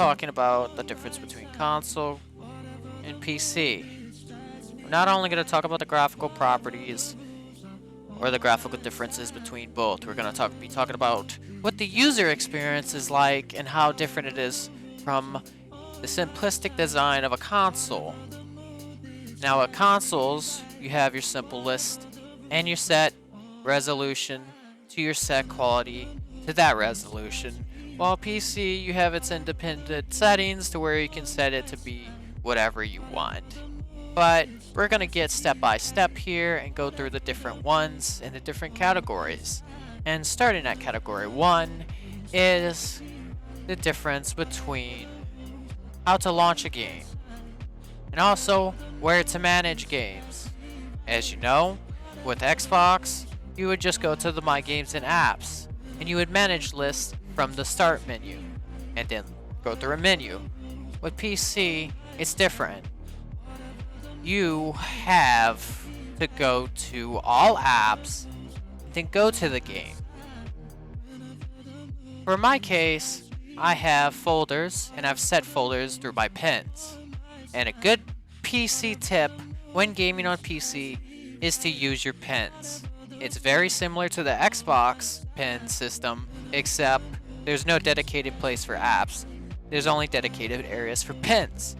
talking about the difference between console and PC. We're not only going to talk about the graphical properties or the graphical differences between both. We're going to be talking about what the user experience is like and how different it is from the simplistic design of a console. Now, at consoles, you have your simple list and your set resolution to your set quality to that resolution. While PC, you have its independent settings to where you can set it to be whatever you want. But we're going to get step by step here and go through the different ones in the different categories. And starting at category 1 is the difference between how to launch a game and also where to manage games. As you know, with Xbox, you would just go to the My Games and Apps and you would manage lists from the start menu and then go through a menu. With PC, it's different. You have to go to all apps, then go to the game. For my case, I have folders, and I've set folders through my pins. And a good PC tip when gaming on PC is to use your pins. It's very similar to the Xbox pin system, except there's no dedicated place for apps. There's only dedicated areas for pins.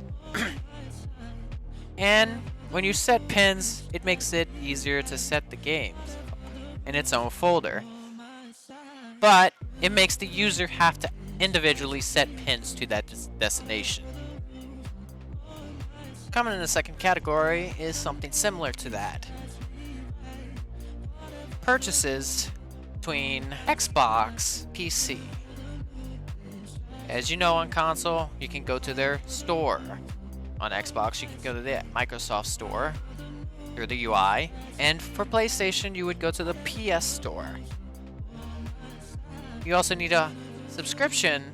And when you set pins, it makes it easier to set the games in its own folder. But it makes the user have to individually set pins to that destination. Coming in the second category is something similar to that. Purchases between Xbox, PC. As you know, on console, you can go to their store. On Xbox, you can go to the Microsoft Store through the UI. And for PlayStation, you would go to the PS Store. You also need a subscription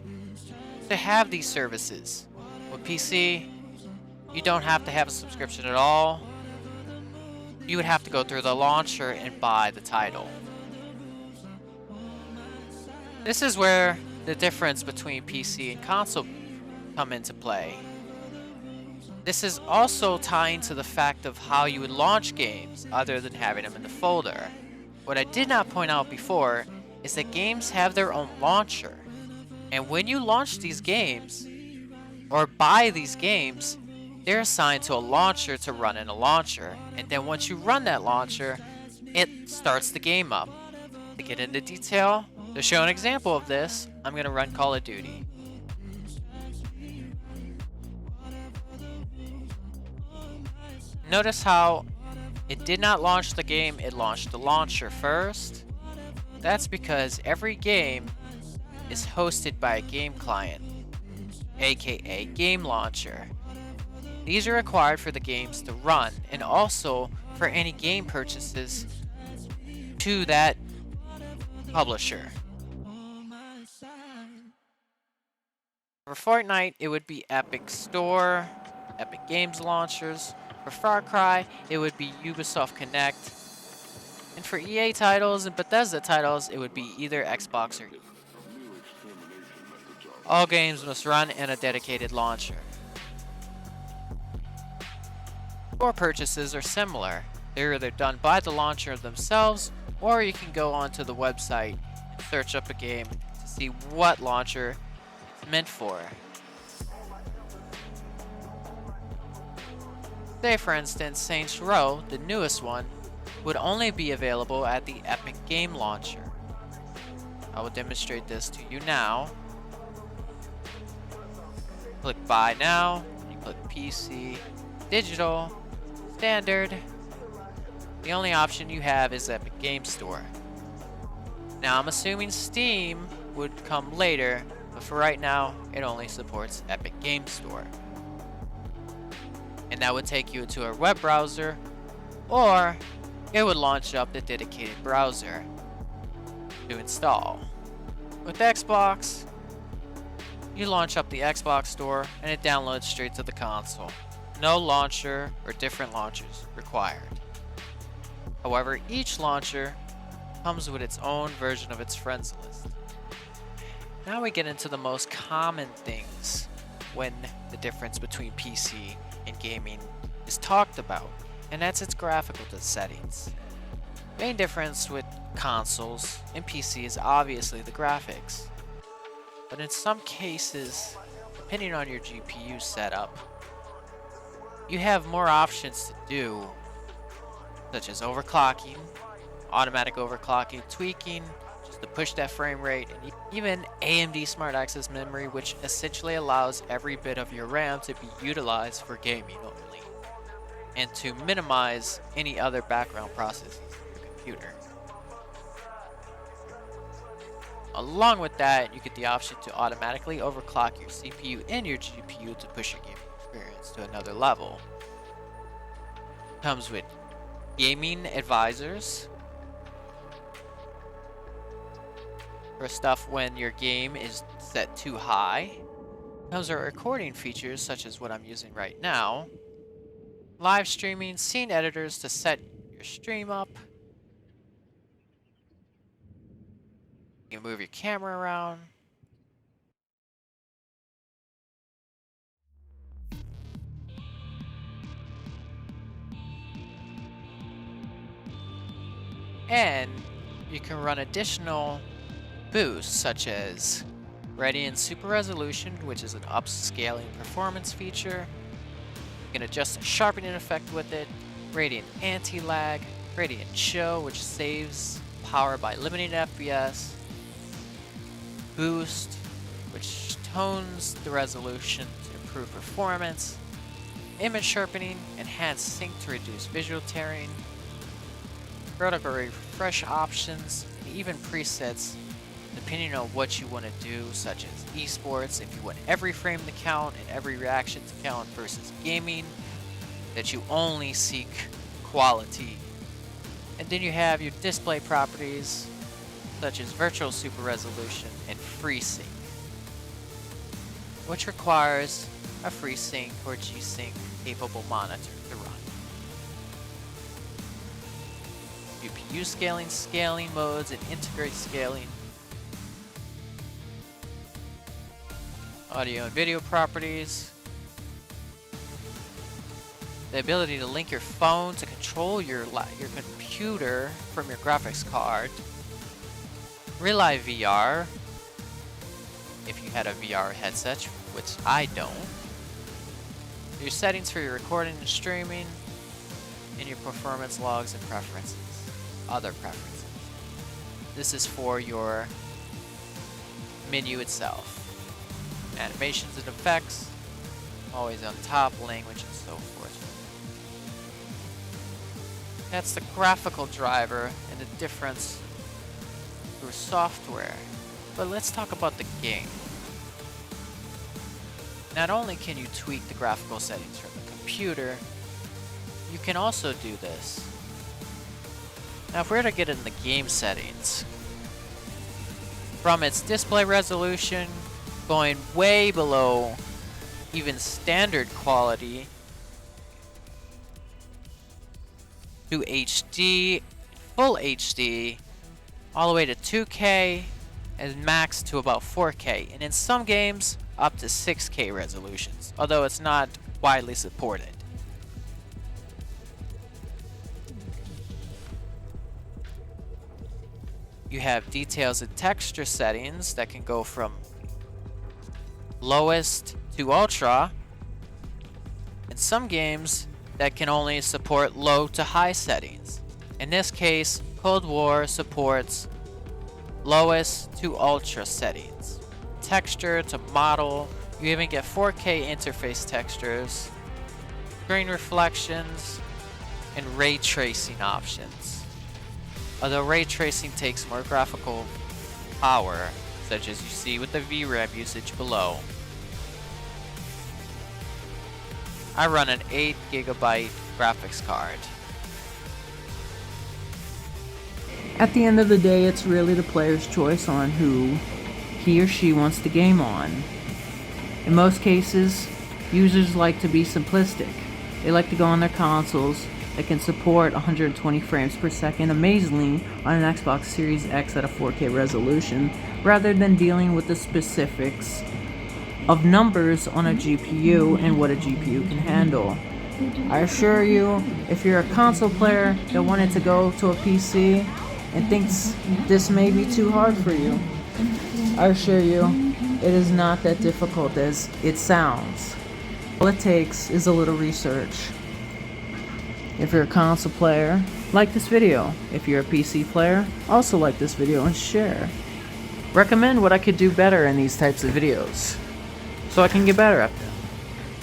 to have these services. With PC, you don't have to have a subscription at all. You would have to go through the launcher and buy the title. This is where the difference between PC and console come into play. This is also tying to the fact of how you would launch games other than having them in the folder. What I did not point out before is that games have their own launcher. And when you launch these games or buy these games, they're assigned to a launcher to run in a launcher. And then once you run that launcher, it starts the game up. To get into detail, to show an example of this, I'm going to run Call of Duty. Notice how it did not launch the game, it launched the launcher first. That's because every game is hosted by a game client, aka game launcher. These are required for the games to run and also for any game purchases to that publisher. For Fortnite, it would be Epic Store, Epic Games launchers. For Far Cry, it would be Ubisoft Connect. And for EA titles and Bethesda titles, it would be either Xbox or EA. All games must run in a dedicated launcher. Store purchases are similar. They're either done by the launcher themselves, or you can go onto the website and search up a game to see what launcher it's meant for. Say for instance, Saints Row, the newest one, would only be available at the Epic Game Launcher. I will demonstrate this to you now. Click Buy Now, you click PC, Digital, Standard. The only option you have is Epic Game Store. Now I'm assuming Steam would come later, but for right now, it only supports Epic Game Store. And that would take you to a web browser, or it would launch up the dedicated browser to install. With Xbox, you launch up the Xbox Store and it downloads straight to the console. No launcher or different launchers required. However, each launcher comes with its own version of its friends list. Now we get into the most common things when the difference between PC and gaming is talked about, and that's its graphical settings. Main difference with consoles and PC is obviously the graphics, but in some cases, depending on your GPU setup, you have more options to do, such as overclocking, automatic overclocking, tweaking, just to push that frame rate, and even AMD Smart Access Memory, which essentially allows every bit of your RAM to be utilized for gaming only, and to minimize any other background processes in your computer. Along with that, you get the option to automatically overclock your CPU and your GPU to push your gaming experience to another level. Comes with gaming advisors for stuff when your game is set too high. Comes with recording features such as what I'm using right now. Live streaming, scene editors to set your stream up. You can move your camera around. And you can run additional boosts such as Radiant Super Resolution, which is an upscaling performance feature. You can adjust the sharpening effect with it. Radiant Anti-Lag, Radiant Chill, which saves power by limiting FPS. Boost, which tones the resolution to improve performance. Image Sharpening, Enhanced Sync to reduce visual tearing. Vertical refresh options, and even presets depending on what you want to do, such as esports, if you want every frame to count and every reaction to count, versus gaming, that you only seek quality. And then you have your display properties, such as virtual super resolution and FreeSync, which requires a FreeSync or G-Sync capable monitor to run. GPU scaling modes, and integrate scaling. Audio and video properties. The ability to link your phone to control your computer from your graphics card. Real Life VR, if you had a VR headset, which I don't. Your settings for your recording and streaming, and your performance logs and preferences. Other preferences. This is for your menu itself. Animations and effects, always on top, language, and so forth. That's the graphical driver and the difference through software. But let's talk about the game. Not only can you tweak the graphical settings from the computer, you can also do this. Now if we were to get in the game settings, from its display resolution, going way below even standard quality, to HD, full HD, all the way to 2K, and max to about 4K, and in some games up to 6K resolutions, although it's not widely supported. You have details and texture settings that can go from lowest to ultra. In some games that can only support low to high settings. In this case, Cold War supports lowest to ultra settings. Texture to model, you even get 4K interface textures, screen reflections, and ray tracing options. Although ray tracing takes more graphical power, such as you see with the VRAM usage below. I run an 8GB graphics card. At the end of the day, it's really the player's choice on who he or she wants to game on. In most cases, users like to be simplistic. They like to go on their consoles that can support 120 frames per second amazingly on an Xbox Series X at a 4K resolution, rather than dealing with the specifics of numbers on a GPU and what a GPU can handle. I assure you, if you're a console player that wanted to go to a PC and thinks this may be too hard for you, I assure you, it is not that difficult as it sounds. All it takes is a little research. If you're a console player, like this video. If you're a PC player, also like this video and share. Recommend what I could do better in these types of videos, so I can get better at them.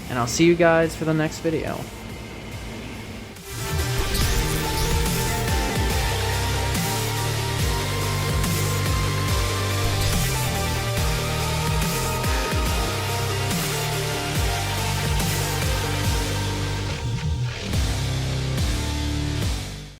And I'll see you guys for the next video.